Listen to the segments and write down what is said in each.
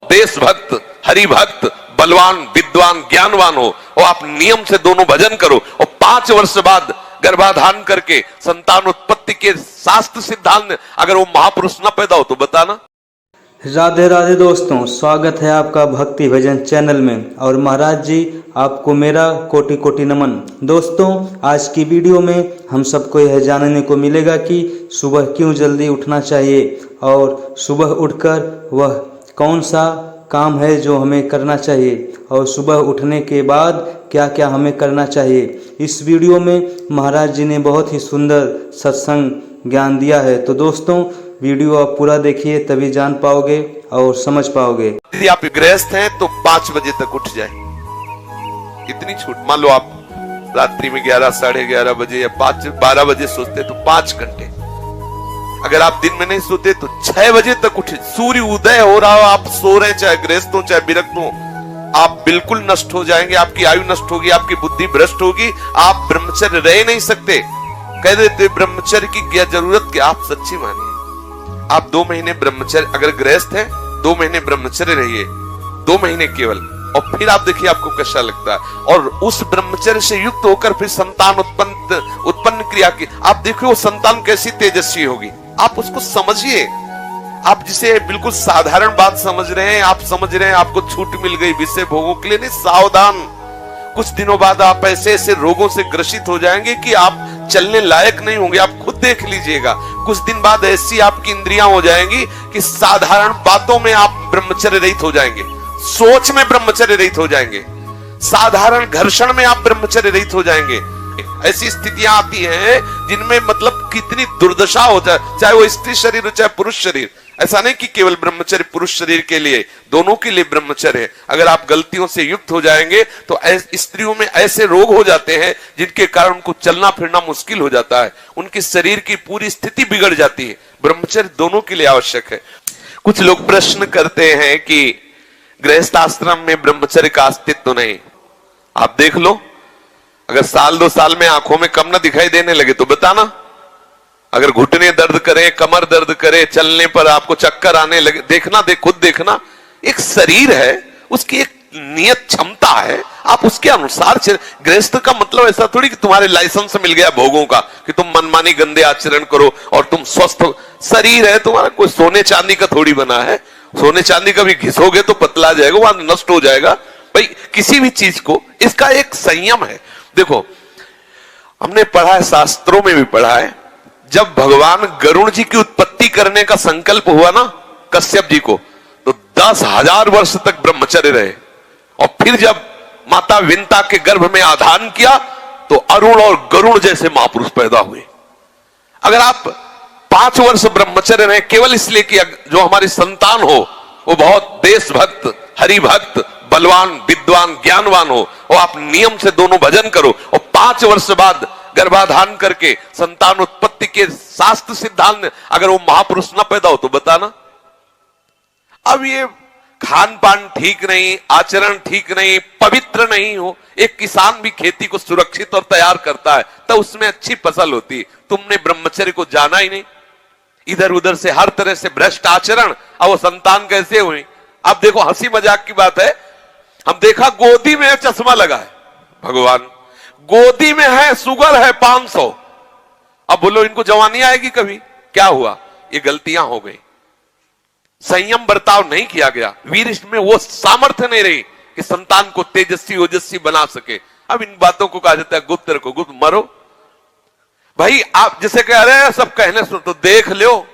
देशभक्त, हरिभक्त, बलवान, विद्वान, ज्ञानवान हो और आप नियम से दोनों भजन करो और 5 वर्ष बाद गर्भाधान करके संतान उत्पत्ति के शास्त्र सिद्धांत अगर वो महापुरुष न पैदा हो तो बताना। राधे राधे दोस्तों, स्वागत है आपका भक्ति भजन चैनल में। और महाराज जी आपको मेरा कोटि कोटि नमन। दोस्तों आज की वीडियो में हम सबको यह जानने को मिलेगा कि सुबह क्यों जल्दी उठना चाहिए और सुबह उठकर वह कौन सा काम है जो हमें करना चाहिए और सुबह उठने के बाद क्या क्या हमें करना चाहिए। इस वीडियो में महाराज जी ने बहुत ही सुंदर सत्संग ज्ञान दिया है। तो दोस्तों वीडियो आप पूरा देखिए तभी जान पाओगे और समझ पाओगे। यदि आप गृहस्थ हैं तो 5 बजे तक उठ जाए, इतनी छूट। मान लो आप रात्रि में 11, साढ़े 11 बजे या 12 बजे सोते तो 5 घंटे। अगर आप दिन में नहीं सोते तो 6 बजे तक उठे। सूर्य उदय हो रहा हो, आप सो रहे, चाहे गृहस्थ हो चाहे विरक्त हो, आप बिल्कुल नष्ट हो जाएंगे। आपकी आयु नष्ट होगी, आपकी बुद्धि भ्रष्ट होगी, आप ब्रह्मचर्य रह नहीं सकते। कह देते ब्रह्मचर्य की क्या जरूरत, क्या आप सच्ची मानिए। आप 2 महीने ब्रह्मचर्य, अगर गृहस्थ है 2 महीने ब्रह्मचर्य रहिए, 2 महीने केवल, और फिर आप देखिए आपको कैसा लगता है। और उस ब्रह्मचर्य से युक्त होकर फिर संतान उत्पन्न क्रिया की, आप देखिए वो संतान कैसी तेजस्वी होगी। आप उसको समझिए। आप जिसे बिल्कुल साधारण बात समझ रहे हैं, आप समझ रहे हैं आपको छूट मिल गई विषय भोगों के लिए, नहीं, सावधान। कुछ दिनों बाद आप ऐसे ऐसे रोगों से ग्रसित हो जाएंगे कि आप चलने लायक नहीं होंगे। आप खुद देख लीजिएगा। कुछ दिन बाद ऐसी आपकी इंद्रियां हो जाएंगी कि साधारण बातों में आप ब्रह्मचर्य रहित हो जाएंगे, सोच में ब्रह्मचर्य रहित हो जाएंगे, साधारण घर्षण में आप ब्रह्मचर्य रहित हो जाएंगे। ऐसी स्थितियां आती हैं जिनमें मतलब कितनी दुर्दशा हो जाए, चाहे वो स्त्री शरीर हो चाहे पुरुष शरीर। ऐसा नहीं कि केवल ब्रह्मचर्य पुरुष शरीर के लिए, दोनों के लिए ब्रह्मचर्य है। अगर आप गलतियों से युक्त हो जाएंगे तो स्त्रियों में ऐसे रोग हो जाते हैं जिनके कारण उनको चलना फिरना मुश्किल हो जाता है, उनके शरीर की पूरी स्थिति बिगड़ जाती है। ब्रह्मचर्य दोनों के लिए आवश्यक है। कुछ लोग प्रश्न करते हैं कि गृहस्थ आश्रम में ब्रह्मचर्य का अस्तित्व नहीं। आप देख लो, अगर साल 2 साल में आंखों में कम ना दिखाई देने लगे तो बताना। अगर घुटने दर्द करे, कमर दर्द करे, चलने पर आपको चक्कर आने लगे, देखना, खुद देखना। एक शरीर है, उसकी एक नियत क्षमता है, आप उसके अनुसार गृहस्थ का मतलब ऐसा थोड़ी कि तुम्हारे लाइसेंस मिल गया भोगों का कि तुम मनमानी गंदे आचरण करो और तुम स्वस्थ। शरीर है तुम्हारा, कोई सोने चांदी का थोड़ी बना है। सोने चांदी का भी घिसोगे तो पतला जाएगा, वहां नष्ट हो जाएगा। भाई किसी भी चीज को इसका एक संयम है। देखो हमने पढ़ा है, शास्त्रों में भी पढ़ा है, जब भगवान गरुड़ जी की उत्पत्ति करने का संकल्प हुआ ना कश्यप जी को, तो 10,000 वर्ष तक ब्रह्मचर्य रहे। और फिर जब माता विंता के गर्भ में आधान किया तो अरुण और गरुड़ जैसे महापुरुष पैदा हुए। अगर आप 5 वर्ष ब्रह्मचर्य रहे केवल इसलिए कि जो हमारी संतान हो वो बहुत देशभक्त, हरिभक्त, बलवान, विद्वान, ज्ञानवान हो और आप नियम से दोनों भजन करो और 5 वर्ष बाद गर्भाधान करके संतान उत्पत्ति के शास्त्र सिद्धांत अगर वो महापुरुष ना पैदा हो तो बताना। अब ये खान पान ठीक नहीं, आचरण ठीक नहीं, पवित्र नहीं हो। एक किसान भी खेती को सुरक्षित और तैयार करता है तो उसमें अच्छी फसल होती है। तुमने ब्रह्मचर्य को जाना ही नहीं, इधर उधर से हर तरह से भ्रष्ट आचरण, अब वो संतान कैसे हुई। अब देखो हंसी मजाक की बात है, हम देखा गोदी में चश्मा लगा है, भगवान गोदी में है, शुगर है 500। अब बोलो इनको जवानी आएगी कभी? क्या हुआ? ये गलतियां हो गई, संयम बर्ताव नहीं किया गया, वीर में वो सामर्थ्य नहीं रही कि संतान को तेजस्वी ओजस्वी बना सके। अब इन बातों को कहा जाता है गुप्त रखो, गुप्त मरो। भाई आप जैसे कह रहे हैं सब कहने सुन तो देख लो,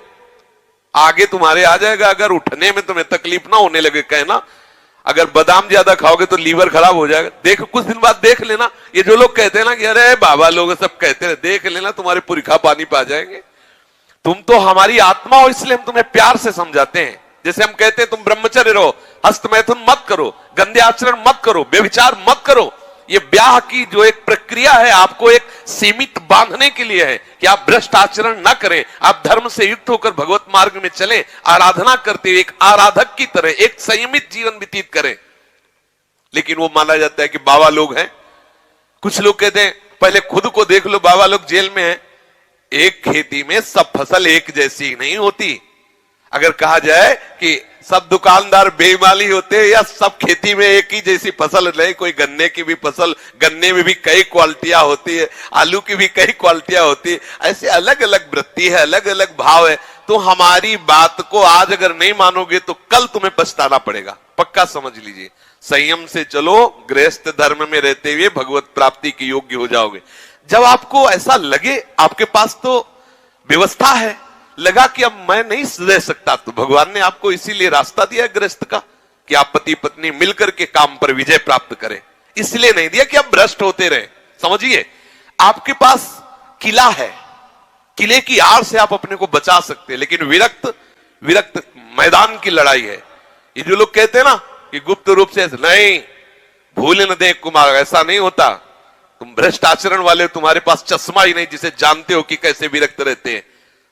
आगे तुम्हारे आ जाएगा। अगर उठने में तुम्हें तकलीफ ना होने लगे कहना, अगर बादाम ज्यादा खाओगे तो लीवर खराब हो जाएगा। देखो कुछ दिन बाद देख लेना। ये जो लोग कहते हैं ना कि अरे बाबा लोग सब कहते हैं, देख लेना तुम्हारे पुरखा पानी पा जाएंगे। तुम तो हमारी आत्मा हो, इसलिए हम तुम्हें प्यार से समझाते हैं। जैसे हम कहते हैं तुम ब्रह्मचर्य रहो, हस्तमैथुन मत करो, गंदे आचरण मत करो, व्यभिचार मत करो। ये ब्याह की जो एक प्रक्रिया है आपको एक सीमित बांधने के लिए है कि आप भ्रष्ट आचरण ना करें, आप धर्म से युक्त होकर भगवत मार्ग में चलें, आराधना करते हुए एक आराधक की तरह एक संयमित जीवन व्यतीत करें। लेकिन वो माना जाता है कि बाबा लोग हैं। कुछ लोग कहते हैं पहले खुद को देख लो, बाबा लोग जेल में हैं। एक खेती में सब फसल एक जैसी नहीं होती। अगर कहा जाए कि सब दुकानदार बेईमानी होते हैं, या सब खेती में एक ही जैसी फसल नहीं, कोई गन्ने की भी फसल, गन्ने में भी कई क्वालिटियां होती है, आलू की भी कई क्वालिटियां होती है, ऐसे अलग अलग वृत्ति है, अलग अलग भाव है। तो हमारी बात को आज अगर नहीं मानोगे तो कल तुम्हें पछताना पड़ेगा, पक्का समझ लीजिए। संयम से चलो, गृहस्थ धर्म में रहते हुए भगवत प्राप्ति के योग्य हो जाओगे। जब आपको ऐसा लगे आपके पास तो व्यवस्था है, लगा कि अब मैं नहीं रह सकता, तो भगवान ने आपको इसीलिए रास्ता दिया गृहस्थ का कि आप पति पत्नी मिलकर के काम पर विजय प्राप्त करें। इसलिए नहीं दिया कि आप भ्रष्ट होते रहे। समझिए, आपके पास किला है, किले की आड़ से आप अपने को बचा सकते हैं, लेकिन विरक्त मैदान की लड़ाई है। ये जो लोग कहते हैं ना कि गुप्त रूप से नहीं, भूल न दे कुमार, ऐसा नहीं होता। तुम भ्रष्ट आचरण वाले, तुम्हारे पास चश्मा ही नहीं जिसे जानते हो कि कैसे विरक्त रहते हैं।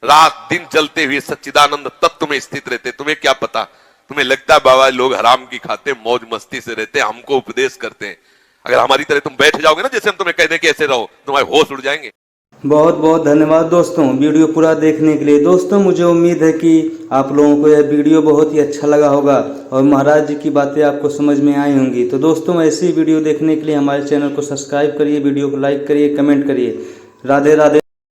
रात दिन जलते हुए सच्चिदानंद तत्व में स्थित रहते, तुम्हें क्या पता। तुम्हें लगता है बाबा लोग हराम की खाते मौज मस्ती से रहते, हमको उपदेश करते हैं। अगर हमारी तरह तुम बैठ जाओगे ना, जैसे हम तुम्हें कह दें कि ऐसे रहो, तुम्हारे होश उड़ जाएंगे। बहुत बहुत धन्यवाद दोस्तों वीडियो पूरा देखने के लिए। दोस्तों मुझे उम्मीद है कि आप लोगों को यह वीडियो बहुत ही अच्छा लगा होगा और महाराज जी की बातें आपको समझ में आई होंगी। तो दोस्तों ऐसी वीडियो देखने के लिए हमारे चैनल को सब्सक्राइब करिए, वीडियो को लाइक करिए, कमेंट करिए। राधे राधे।